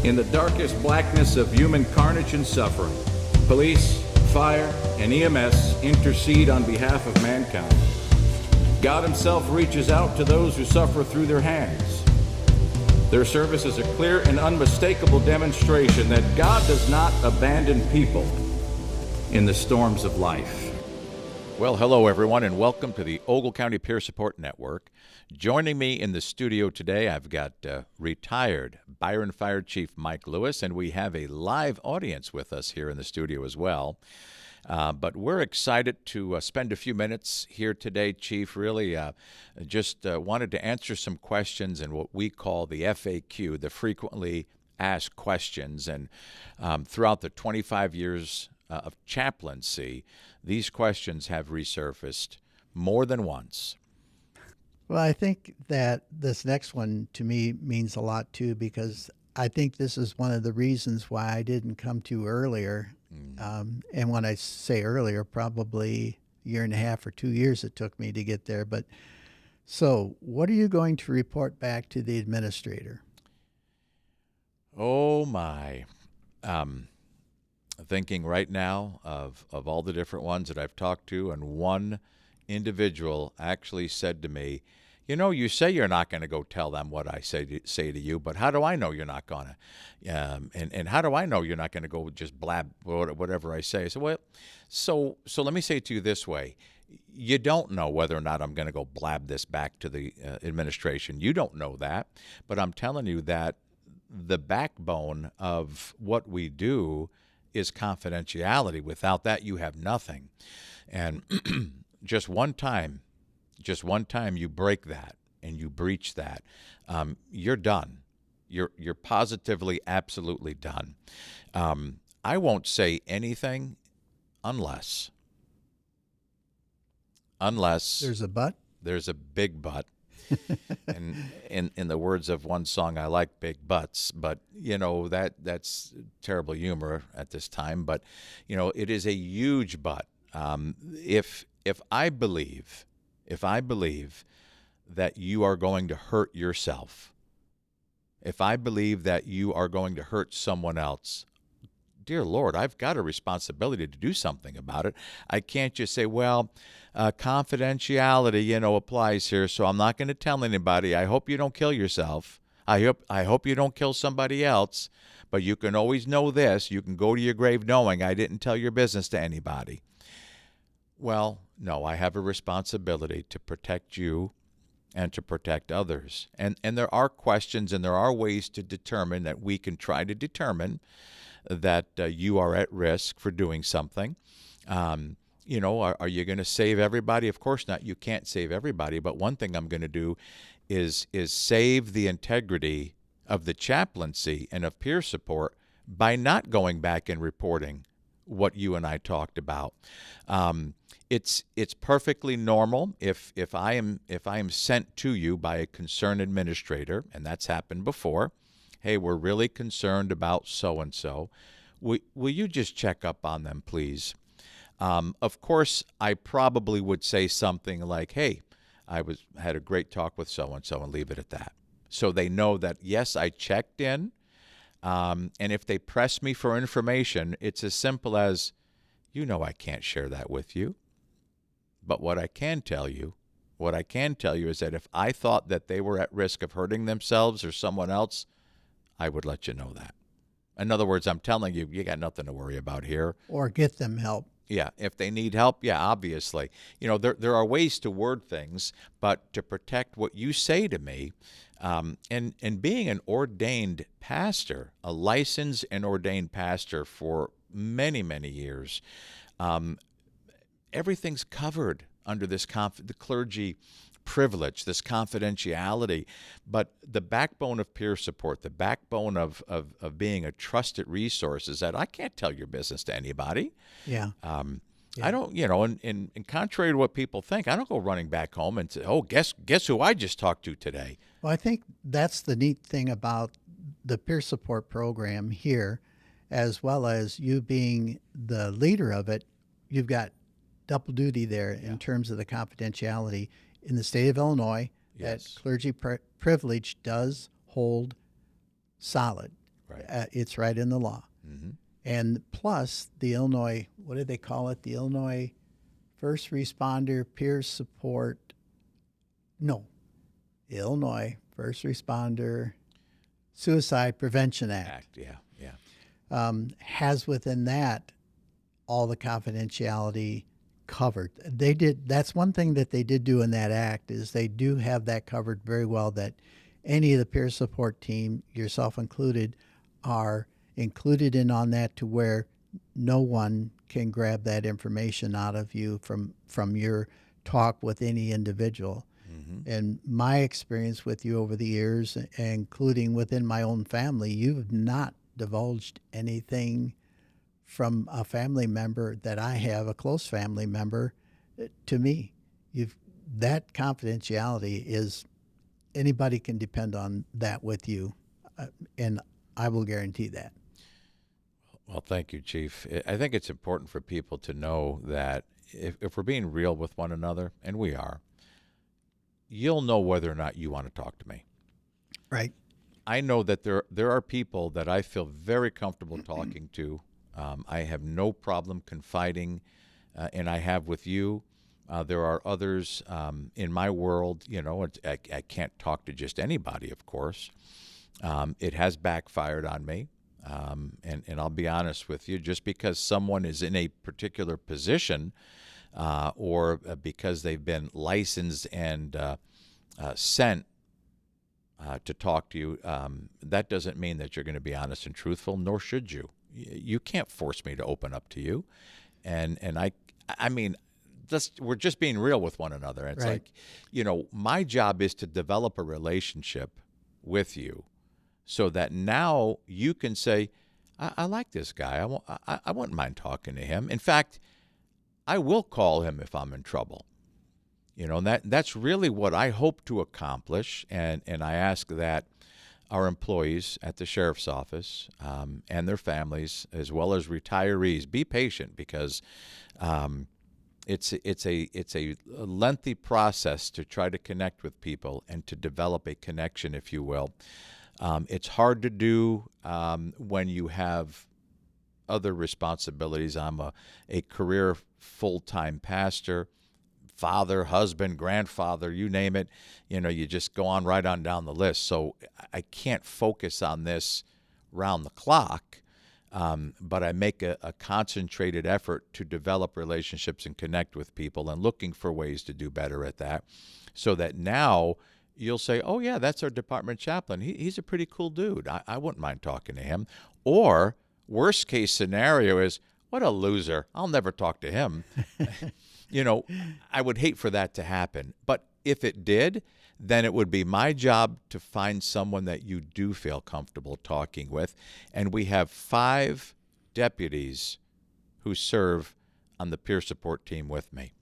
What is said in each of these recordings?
In the darkest blackness of human carnage and suffering, police, fire, and EMS intercede on behalf of mankind. God himself reaches out to those who suffer through their hands. Their service is a clear and unmistakable demonstration that God does not abandon people in the storms of life. Well, hello, everyone, and welcome to the Ogle County Peer Support Network. Joining me in the studio today, I've got retired Byron Fire Chief Mike Lewis, and we have a live audience with us here in the studio as well. But we're excited to spend a few minutes here today, Chief. Really just wanted to answer some questions in what we call the FAQ, the frequently asked questions. And throughout the 25 years of chaplaincy, these questions have resurfaced more than once. Well, I think that this next one to me means a lot too, because I think this is one of the reasons why I didn't come to earlier. And when I say earlier, probably a year and a half or 2 years it took me to get there. But so what are you going to report back to the administrator? Oh, my. Thinking right now of all the different ones that I've talked to, and one individual actually said to me, you know, you say you're not going to go tell them what I say to you, but how do I know you're not going to? And how do I know you're not going to go just blab whatever I say? I said, well, so let me say it to you this way. You don't know whether or not I'm going to go blab this back to the administration. You don't know that, but I'm telling you that the backbone of what we do is confidentiality. Without that, you have nothing. And just one time you break that and you breach that, you're done. You're positively, absolutely done. I won't say anything unless There's a but? There's a big but. And in the words of one song, I like big butts, but you know that's terrible humor at this time. But you know it is a huge but. If I believe that you are going to hurt yourself, if I believe that you are going to hurt someone else, dear Lord, I've got a responsibility to do something about it. I can't just say, well, confidentiality, applies here, so I'm not going to tell anybody. I hope you don't kill yourself. I hope you don't kill somebody else. But you can always know this. You can go to your grave knowing I didn't tell your business to anybody. Well, no, I have a responsibility to protect you and to protect others. And there are questions and there are ways to determine that we can try to determine that you are at risk for doing something. Are you going to save everybody? Of course not. You can't save everybody. But one thing I'm going to do is save the integrity of the chaplaincy and of peer support by not going back and reporting what you and I talked about. It's perfectly normal if I am sent to you by a concerned administrator, and that's happened before. Hey, we're really concerned about so-and-so. Will you just check up on them, please? Of course, I probably would say something like, hey, I had a great talk with so-and-so, and leave it at that. So they know that, yes, I checked in. And if they press me for information, it's as simple as, I can't share that with you. But what I can tell you is that if I thought that they were at risk of hurting themselves or someone else, I would let you know that. In other words, I'm telling you, you got nothing to worry about here. Or get them help. Yeah, if they need help, yeah, obviously. There are ways to word things, but to protect what you say to me, and being an ordained pastor, a licensed and ordained pastor for many, many years, everything's covered under this the clergy privilege, this confidentiality. But the backbone of peer support, the backbone of being a trusted resource is that I can't tell your business to anybody. Yeah. I don't, and contrary to what people think, I don't go running back home and say, oh, guess who I just talked to today. Well, I think that's the neat thing about the peer support program here, as well as you being the leader of it. You've got double duty there in terms of the confidentiality. In the state of Illinois, Yes. that clergy privilege does hold solid. Right. It's right in the law. Mm-hmm. And plus, the Illinois, what do they call it? The Illinois First Responder Peer Support. No, Illinois First Responder Suicide Prevention Act has within that all the confidentiality covered. They did. That's one thing that they did do in that act is they do have that covered very well. That any of the peer support team, yourself included, are included in on that to where no one can grab that information out of you from your talk with any individual. Mm-hmm. And my experience with you over the years, including within my own family, you've not divulged anything from a family member that I have, a close family member, to me. That confidentiality is, anybody can depend on that with you, and I will guarantee that. Well, thank you, Chief. I think it's important for people to know that if we're being real with one another, and we are, you'll know whether or not you want to talk to me. Right. I know that there are people that I feel very comfortable talking to. I have no problem confiding, and I have with you. There are others in my world, I can't talk to just anybody, of course. It has backfired on me. And I'll be honest with you, just because someone is in a particular position or because they've been licensed and sent to talk to you, that doesn't mean that you're going to be honest and truthful, nor should you. You can't force me to open up to you. And I mean, we're just being real with one another. It's right. like, my job is to develop a relationship with you so that now you can say, I like this guy. I wouldn't mind talking to him. In fact, I will call him if I'm in trouble. And that's really what I hope to accomplish. And I ask that our employees at the sheriff's office and their families, as well as retirees, be patient because it's a lengthy process to try to connect with people and to develop a connection, if you will. It's hard to do when you have other responsibilities. I'm a career full-time pastor, father, husband, grandfather, you name it. You just go on right on down the list. So I can't focus on this round the clock, but I make a concentrated effort to develop relationships and connect with people and looking for ways to do better at that so that now you'll say, oh, yeah, that's our department chaplain. He's a pretty cool dude. I wouldn't mind talking to him. Or worst case scenario is, what a loser. I'll never talk to him. I would hate for that to happen. But if it did, then it would be my job to find someone that you do feel comfortable talking with. And we have 5 deputies who serve on the peer support team with me.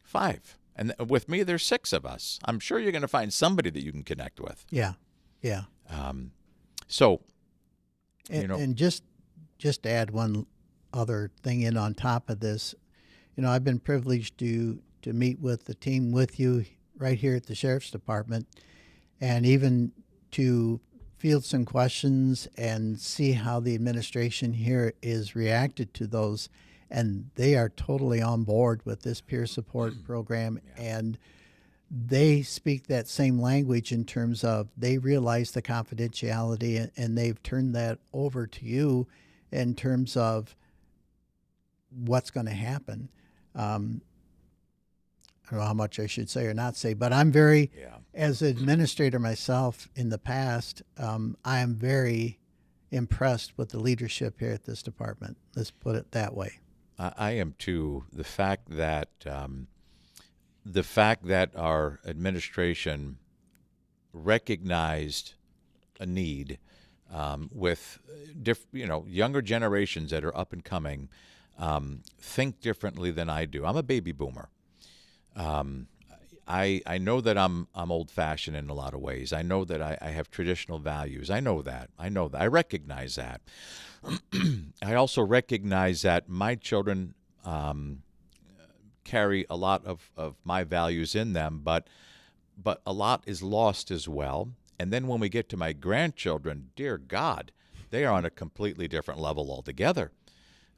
5. And with me, there's 6 of us. I'm sure you're going to find somebody that you can connect with. Yeah. So, and just to add one other thing in on top of this, I've been privileged to meet with the team with you right here at the Sheriff's Department, and even to field some questions and see how the administration here is reacted to those. And they are totally on board with this peer support program. Yeah. And they speak that same language in terms of they realize the confidentiality, and they've turned that over to you in terms of what's going to happen. I don't know how much I should say or not say, but I'm very, as an administrator myself in the past, I am very impressed with the leadership here at this department. Let's put it that way. I am too. The fact that our administration recognized a need with younger generations that are up and coming think differently than I do. I'm a baby boomer. I know that I'm old-fashioned in a lot of ways. I know that I have traditional values. I know that. I recognize that. I also recognize that my children carry a lot of my values in them, but a lot is lost as well. And then when we get to my grandchildren, dear God, They are on a completely different level altogether.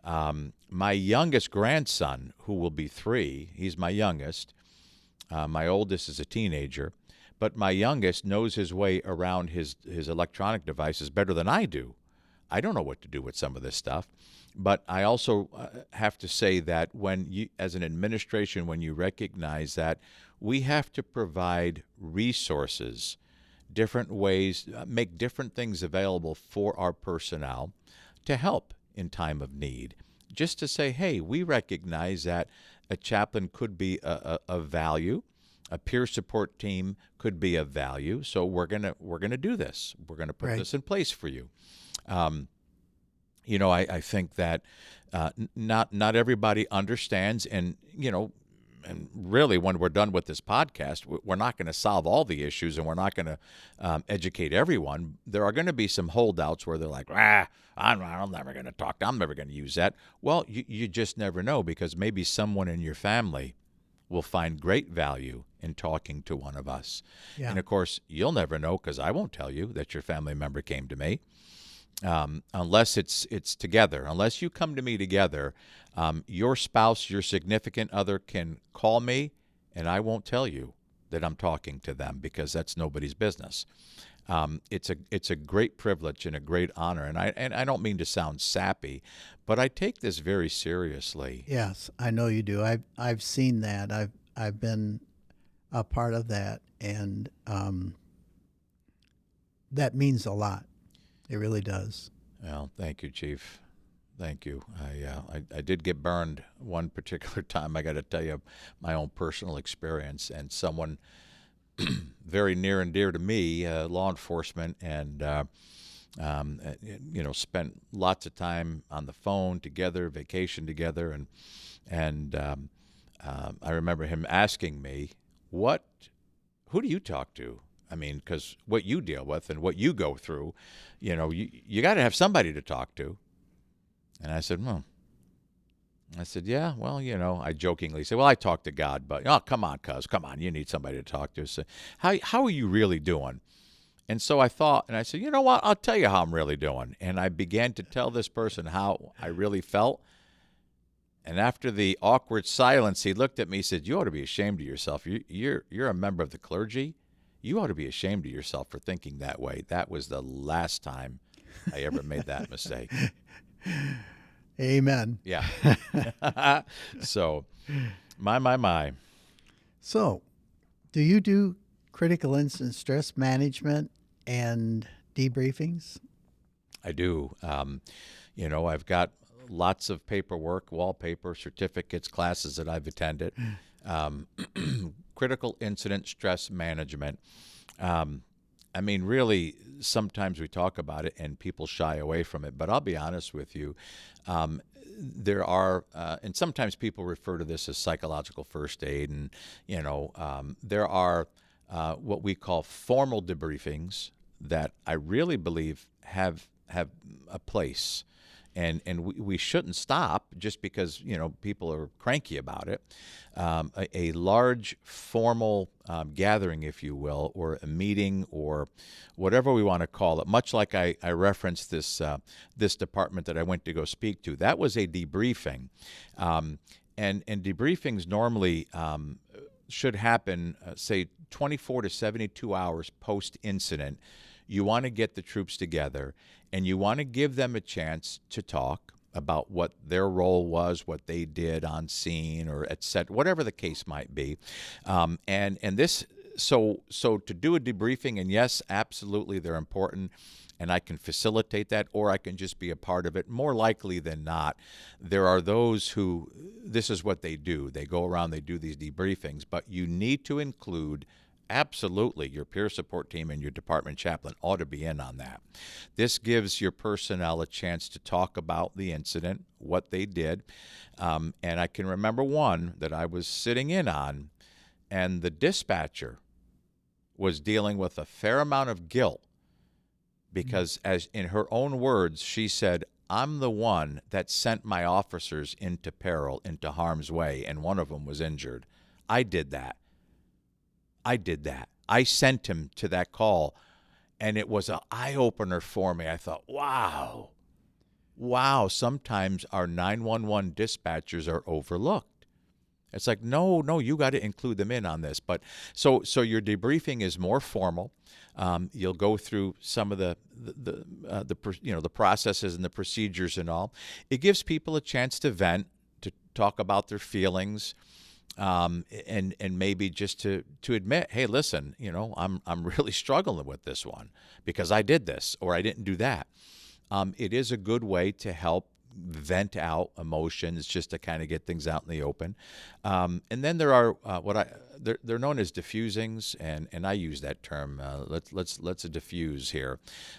My youngest grandson, who will be 3, he's my youngest. My oldest is a teenager. But my youngest knows his way around his electronic devices better than I do. I don't know what to do with some of this stuff. But I also have to say that when you, as an administration, when you recognize that we have to provide resources, different ways, make different things available for our personnel to help in time of need. Just to say, hey, we recognize that a chaplain could be a value. A peer support team could be of value, so we're gonna do this. We're gonna put this in place for you. I think that not everybody understands, and and really, when we're done with this podcast, we're not going to solve all the issues, and we're not going to educate everyone. There are going to be some holdouts where they're like, I'm never going to talk. I'm never going to use that. Well, you just never know, because maybe someone in your family will find great value in talking to one of us. Yeah. And, of course, you'll never know, because I won't tell you that your family member came to me. Unless it's together. Unless you come to me together, your spouse, your significant other can call me, and I won't tell you that I'm talking to them, because that's nobody's business. It's a great privilege and a great honor, and I don't mean to sound sappy, but I take this very seriously. Yes, I know you do. I've seen that. I've been a part of that, and that means a lot. It really does. Well, thank you, Chief. Thank you. I did get burned one particular time. I got to tell you my own personal experience, and someone very near and dear to me, law enforcement, and spent lots of time on the phone together, vacation together, and I remember him asking me, who do you talk to? I mean, because what you deal with and what you go through, you got to have somebody to talk to. And I said, yeah, well, I jokingly said, well, I talk to God, but, oh, come on, cuz, come on, you need somebody to talk to. So how are you really doing? And so I thought, and I said, you know what, I'll tell you how I'm really doing. And I began to tell this person how I really felt. And after the awkward silence, he looked at me and said, you ought to be ashamed of yourself. You're a member of the clergy. You ought to be ashamed of yourself for thinking that way. That was the last time I ever made that mistake. Amen. Yeah. So, my. So, do you do critical incident stress management and debriefings? I do. I've got lots of paperwork, wallpaper, certificates, classes that I've attended. Critical incident stress management. Really, sometimes we talk about it and people shy away from it, but I'll be honest with you. There are, and sometimes people refer to this as psychological first aid, and, there are what we call formal debriefings that I really believe have a place. And we shouldn't stop just because, people are cranky about it. A large formal gathering, if you will, or a meeting, or whatever we want to call it, much like I referenced this department that I went to go speak to, that was a debriefing. And debriefings normally should happen, say, 24 to 72 hours post-incident. You want to get the troops together, and you want to give them a chance to talk about what their role was, what they did on scene, or et cetera, whatever the case might be. And this, so to do a debriefing, and yes, absolutely, they're important, and I can facilitate that, or I can just be a part of it. More likely than not, there are those who, this is what they do. They go around, they do these debriefings, but you need to include, absolutely, your peer support team and your department chaplain ought to be in on that. This gives your personnel a chance to talk about the incident, what they did. And I can remember one that I was sitting in on, and the dispatcher was dealing with a fair amount of guilt because, as in her own words, she said, I'm the one that sent my officers into peril, into harm's way, and one of them was injured. I did that. I sent him to that call. And it was an eye-opener for me. I thought, wow, sometimes our 911 dispatchers are overlooked. It's like, no, you got to include them in on this. But so your debriefing is more formal. You'll go through some of the processes and the procedures and all. It gives people a chance to vent, to talk about their feelings, and maybe just to admit, hey, listen, I'm really struggling with this one because I did this or I didn't do that. It is a good way to help vent out emotions, just to kind of get things out in the open. And then there are they're known as diffusings, and I use that term. Let's diffuse here.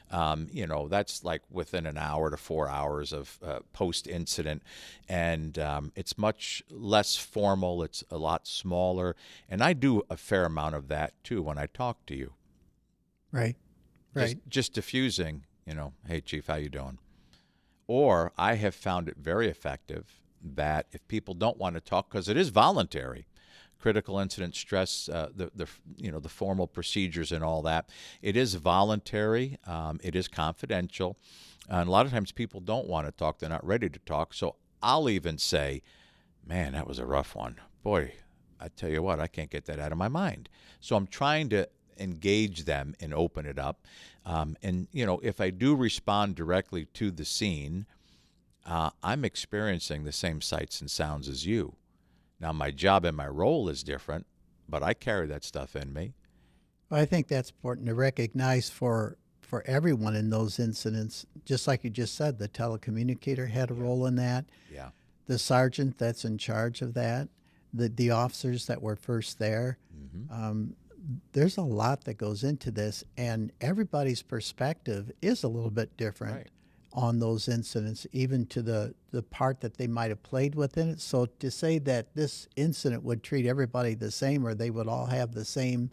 That's like within an hour to 4 hours of post incident, and it's much less formal. It's a lot smaller, and I do a fair amount of that too when I talk to you. Right. Just diffusing. Hey, Chief, how you doing? Or I have found it very effective that if people don't want to talk, because it is voluntary, critical incident stress, the formal procedures and all that, it is voluntary. It is confidential, and a lot of times people don't want to talk; they're not ready to talk. So I'll even say, "Man, that was a rough one. Boy, I tell you what, I can't get that out of my mind." So I'm trying to engage them and open it up. And if I do respond directly to the scene, I'm experiencing the same sights and sounds as you. Now, my job and my role is different, but I carry that stuff in me. Well, I think that's important to recognize for everyone in those incidents. Just like you just said, the telecommunicator had a role in that. Yeah. The sergeant that's in charge of that, the officers that were first there. Mm-hmm. There's a lot that goes into this, and everybody's perspective is a little bit different on those incidents, even to the part that they might have played within it. So to say that this incident would treat everybody the same, or they would all have the same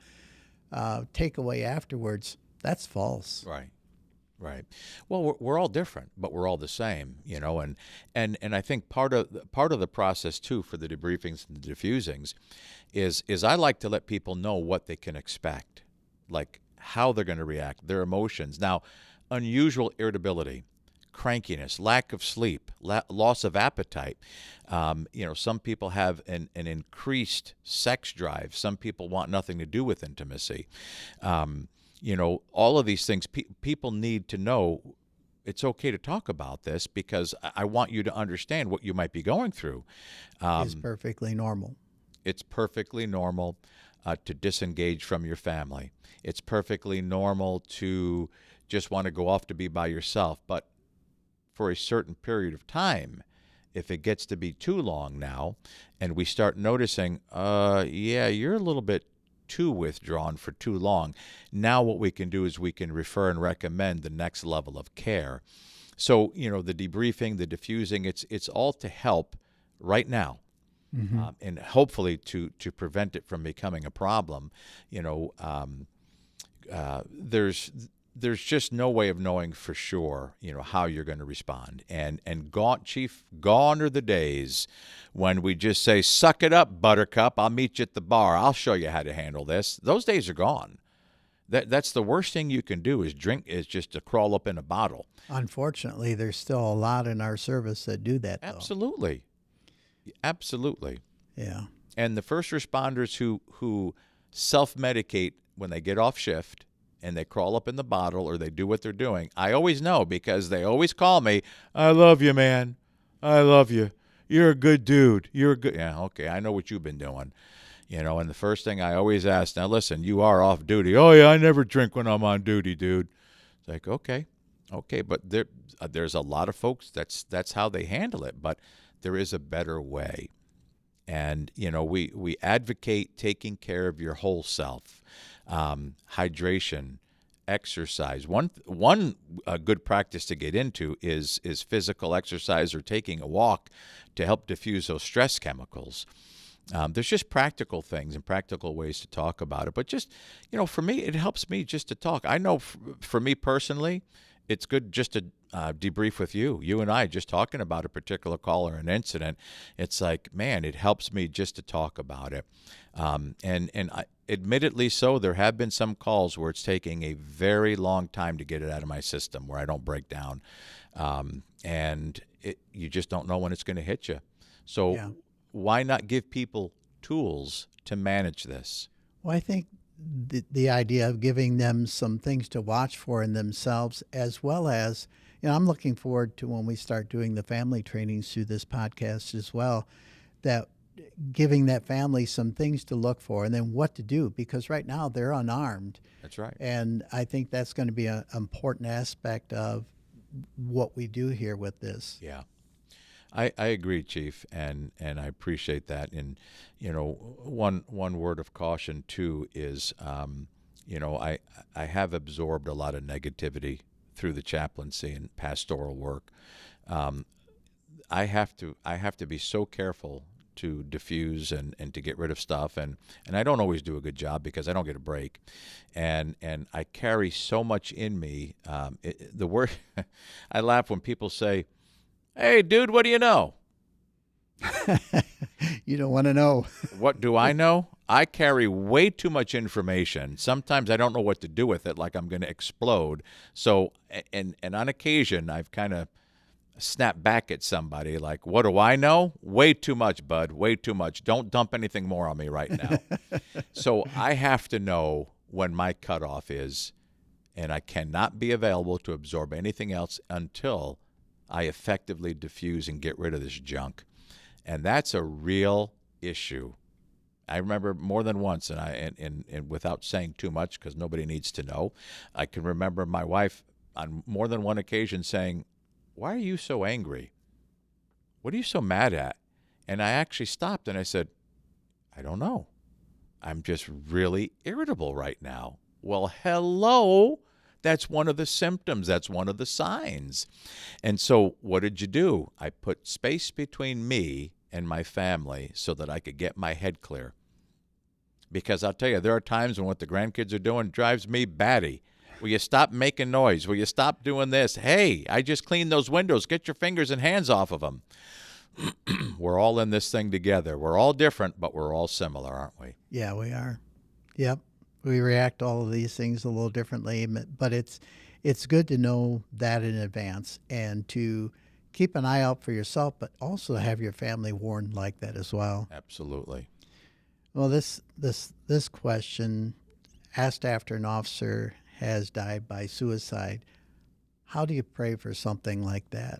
takeaway afterwards, that's false. Right. Well, we're all different, but we're all the same, and I think part of the process too for the debriefings and the diffusings is I like to let people know what they can expect, like how they're going to react, their emotions. Now, unusual irritability, crankiness, lack of sleep, loss of appetite. Some people have an increased sex drive. Some people want nothing to do with intimacy. All of these things, people need to know it's okay to talk about this because I want you to understand what you might be going through. It's perfectly normal. It's perfectly normal to disengage from your family. It's perfectly normal to just want to go off to be by yourself. But for a certain period of time, if it gets to be too long now, and we start noticing, you're a little bit too withdrawn for too long. Now what we can do is we can refer and recommend the next level of care. So, the debriefing, the diffusing, it's all to help right now. Mm-hmm. And hopefully to prevent it from becoming a problem. There's just no way of knowing for sure, how you're going to respond. And gone are the days when we just say, "Suck it up, Buttercup. I'll meet you at the bar. I'll show you how to handle this." Those days are gone. That's the worst thing you can do is just to crawl up in a bottle. Unfortunately, there's still a lot in our service that do that, though. Absolutely. Yeah. And the first responders who self-medicate when they get off shift and they crawl up in the bottle or they do what they're doing, I always know because they always call me, "I love you, man. I love you. You're a good dude. You're a good..." Yeah, okay, I know what you've been doing. And the first thing I always ask, "Now listen, you are off duty." "Oh yeah, I never drink when I'm on duty, dude." It's like, okay, but there's a lot of folks that's how they handle it, but there is a better way. And, we advocate taking care of your whole self, hydration, exercise. One good practice to get into is physical exercise or taking a walk to help diffuse those stress chemicals. There's just practical things and practical ways to talk about it. But just, for me, it helps me just to talk. I know for me personally, it's good just to debrief with you and I just talking about a particular call or an incident. It's like, man, it helps me just to talk about it. And admittedly so, there have been some calls where it's taking a very long time to get it out of my system, where I don't break down. And you just don't know when it's going to hit you. So Yeah. why not give people tools to manage this? Well, I think the idea of giving them some things to watch for in themselves, as well as, I'm looking forward to when we start doing the family trainings through this podcast as well, that giving that family some things to look for and then what to do, because right now they're unarmed. That's right. And I think that's going to be an important aspect of what we do here with this. Yeah. I agree, Chief, and I appreciate that. And one word of caution too is, I have absorbed a lot of negativity through the chaplaincy and pastoral work. I have to be so careful to diffuse and to get rid of stuff, and I don't always do a good job because I don't get a break, and I carry so much in me. The word I laugh when people say, "Hey, dude, what do you know?" You don't want to know. What do I know? I carry way too much information. Sometimes I don't know what to do with it, like I'm going to explode. So, and on occasion, I've kind of snapped back at somebody like, "What do I know? Way too much, bud. Way too much. Don't dump anything more on me right now." So I have to know when my cutoff is, and I cannot be available to absorb anything else until I effectively diffuse and get rid of this junk. And that's a real issue. I remember more than once, and without saying too much because nobody needs to know, I can remember my wife on more than one occasion saying, "Why are you so angry? What are you so mad at?" And I actually stopped and I said, "I don't know. I'm just really irritable right now." Well, hello. That's one of the symptoms. That's one of the signs. And so what did you do? I put space between me and my family so that I could get my head clear. Because I'll tell you, there are times when what the grandkids are doing drives me batty. Will you stop making noise? Will you stop doing this? Hey, I just cleaned those windows. Get your fingers and hands off of them. We're all in this thing together. We're all different, but we're all similar, aren't we? Yeah, we are. Yep. We react to all of these things a little differently, but it's good to know that in advance and to keep an eye out for yourself, but also have your family warned like that as well. Absolutely. Well, this question, asked after an officer has died by suicide, how do you pray for something like that?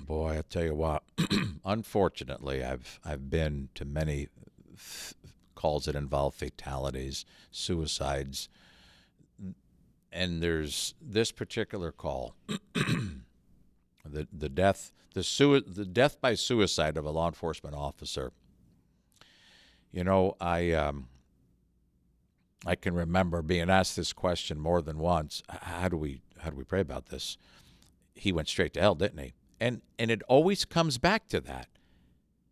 Boy, I tell you what. Unfortunately, I've been to many calls that involve fatalities, suicides, and there's this particular call, the death by suicide of a law enforcement officer. I can remember being asked this question more than once. How do we pray about this? He went straight to hell, didn't he? And it always comes back to that.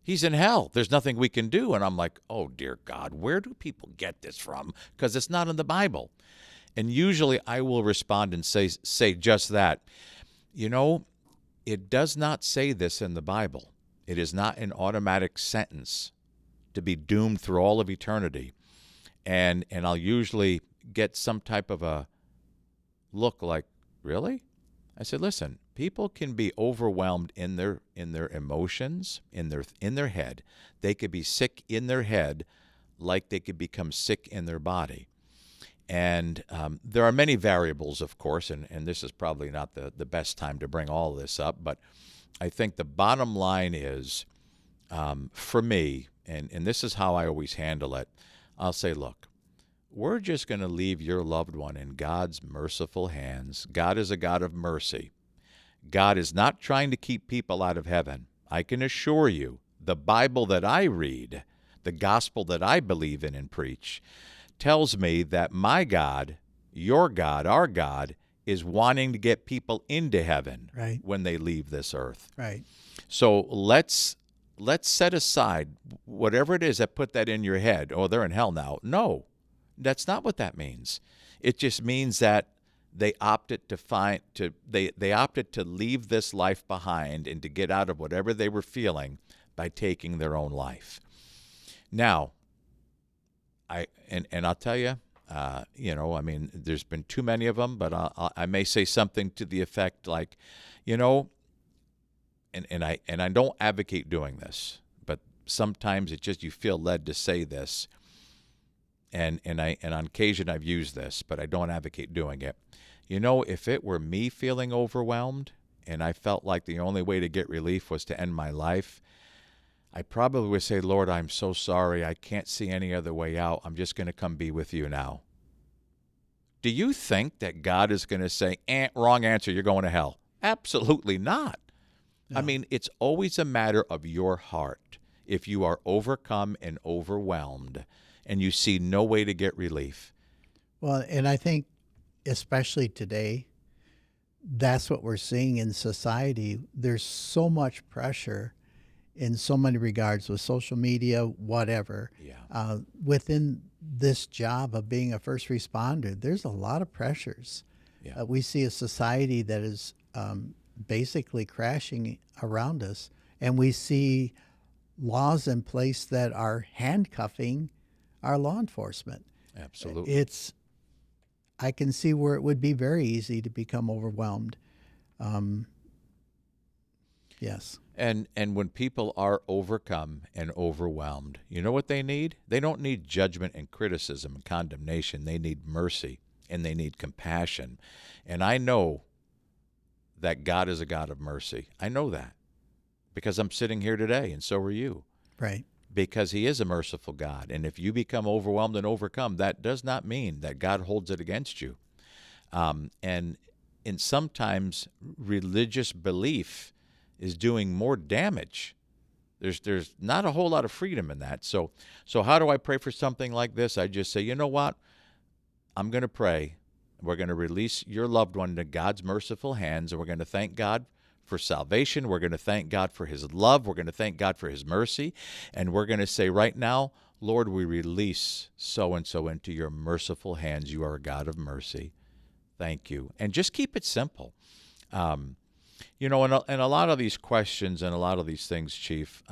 He's in hell. There's nothing we can do. And I'm like, oh, dear God, where do people get this from? Because it's not in the Bible. And usually I will respond and say just that. It does not say this in the Bible. It is not an automatic sentence to be doomed through all of eternity. And I'll usually get some type of a look like, really? I said, listen, people can be overwhelmed in their emotions, in their head. They could be sick in their head like they could become sick in their body. And there are many variables, of course, and this is probably not the best time to bring all of this up, but I think the bottom line is, for me, and this is how I always handle it, I'll say, look, we're just going to leave your loved one in God's merciful hands. God is a God of mercy. God is not trying to keep people out of heaven. I can assure you, the Bible that I read, the gospel that I believe in and preach, tells me that my God, your God, our God, is wanting to get people into heaven Right. when they leave this earth. Right. So let's set aside whatever it is that put that in your head. Oh, they're in hell now. No, that's not what that means. It just means that they opted they opted to leave this life behind and to get out of whatever they were feeling by taking their own life. Now, and I'll tell you, I mean, there's been too many of them, but I may say something to the effect like, you know, and I don't advocate doing this, but sometimes it just you feel led to say this, and on occasion I've used this, but I don't advocate doing it. You know, if it were me feeling overwhelmed and I felt like the only way to get relief was to end my life, I probably would say, Lord, I'm so sorry. I can't see any other way out. I'm just going to come be with you now. Do you think that God is going to say, wrong answer, you're going to hell? Absolutely not. No. I mean, it's always a matter of your heart. If you are overcome and overwhelmed and you see no way to get relief. Well, and I think especially today, that's what we're seeing in society. There's so much pressure in so many regards with social media, whatever. Yeah. Within this job of being a first responder, there's a lot of pressures. Yeah. We see a society that is basically crashing around us, and we see laws in place that are handcuffing our law enforcement. Absolutely. I can see where it would be very easy to become overwhelmed. Yes. And when people are overcome and overwhelmed, you know what they need? They don't need judgment and criticism and condemnation. They need mercy and they need compassion. And I know that God is a God of mercy. I know that because I'm sitting here today, and so are you. Right. Because he is a merciful God. And if you become overwhelmed and overcome, that does not mean that God holds it against you. And sometimes religious belief is doing more damage. There's not a whole lot of freedom in that. So how do I pray for something like this? I just say, you know what? I'm going to pray. We're going to release your loved one into God's merciful hands, and we're going to thank God for salvation. We're going to thank God for his love. We're going to thank God for his mercy. And we're going to say right now, Lord, we release so-and-so into your merciful hands. You are a God of mercy. Thank you. And just keep it simple. You know, and a lot of these questions and a lot of these things, Chief,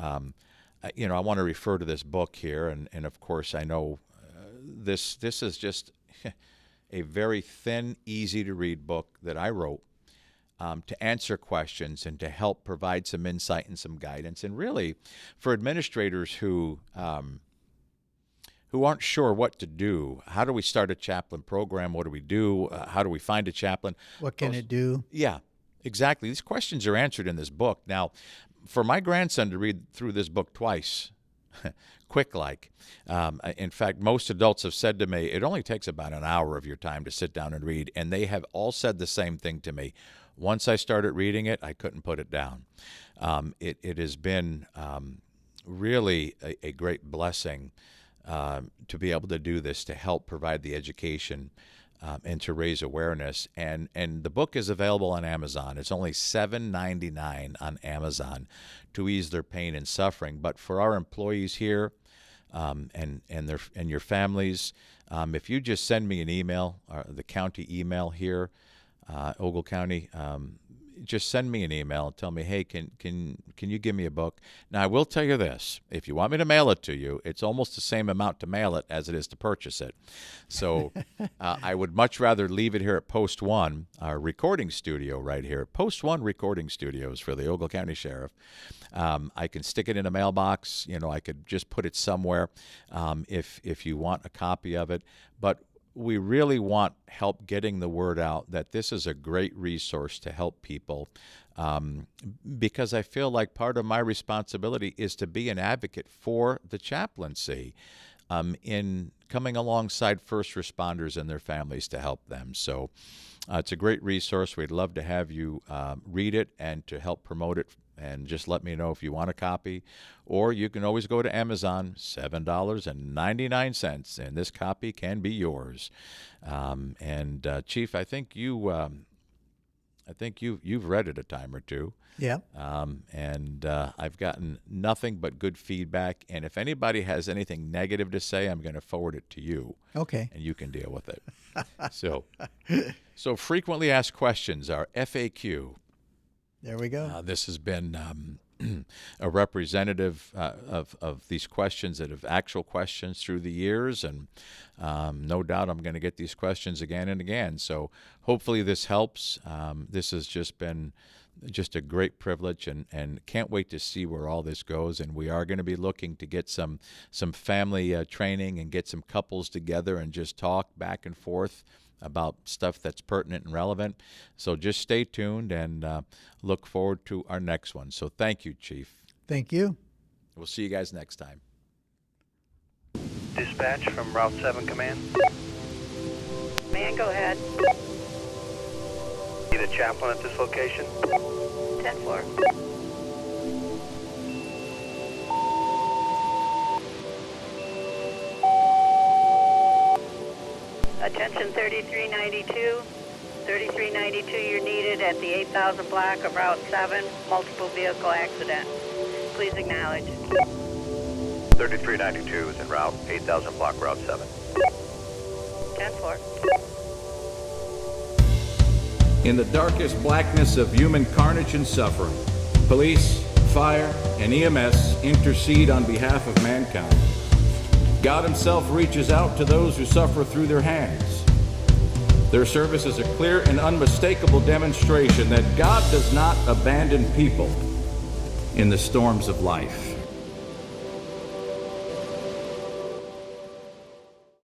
you know, I want to refer to this book here. And of course, I know this is just a very thin, easy-to-read book that I wrote to answer questions and to help provide some insight and some guidance. And really, for administrators who aren't sure what to do, how do we start a chaplain program? What do we do? How do we find a chaplain? What can it do? Yeah. Exactly. These questions are answered in this book. Now, for my grandson to read through this book twice, quick like, in fact, most adults have said to me, it only takes about an hour of your time to sit down and read, and they have all said the same thing to me. Once I started reading it, I couldn't put it down. It has been really a great blessing to be able to do this, to help provide the education and to raise awareness. And the book is available on Amazon. It's only $7.99 on Amazon to ease their pain and suffering. But for our employees here and your families, if you just send me an email, the county email here, Ogle County, just send me an email and tell me, hey, can you give me a book? Now, I will tell you this. If you want me to mail it to you, it's almost the same amount to mail it as it is to purchase it. So I would much rather leave it here at Post 1, our recording studio right here. Post 1 Recording Studios for the Ogle County Sheriff. I can stick it in a mailbox. You know, I could just put it somewhere if you want a copy of it. But we really want help getting the word out that this is a great resource to help people, because I feel like part of my responsibility is to be an advocate for the chaplaincy in coming alongside first responders and their families to help them. So it's a great resource. We'd love to have you read it and to help promote it. And just let me know if you want a copy. Or you can always go to Amazon, $7.99, and this copy can be yours. Chief, I think you've read it a time or two. Yeah. I've gotten nothing but good feedback. And if anybody has anything negative to say, I'm going to forward it to you. Okay. And you can deal with it. So frequently asked questions, our FAQ. There we go. This has been a representative of these questions that have actual questions through the years, and no doubt I'm going to get these questions again and again. So hopefully this helps. This has just been just a great privilege, and can't wait to see where all this goes. And we are going to be looking to get some family training and get some couples together and just talk back and forth about stuff that's pertinent and relevant. So just stay tuned and look forward to our next one. So thank you, Chief. Thank you. We'll see you guys next time. Dispatch from Route 7 Command. Man, go ahead. Need a chaplain at this location? 10-4. Attention 3392. 3392, you're needed at the 8000 block of Route 7, multiple vehicle accident. Please acknowledge. 3392 is en route, 8000 block Route 7. 10-4. In the darkest blackness of human carnage and suffering, police, fire, and EMS intercede on behalf of mankind. God Himself reaches out to those who suffer through their hands. Their service is a clear and unmistakable demonstration that God does not abandon people in the storms of life.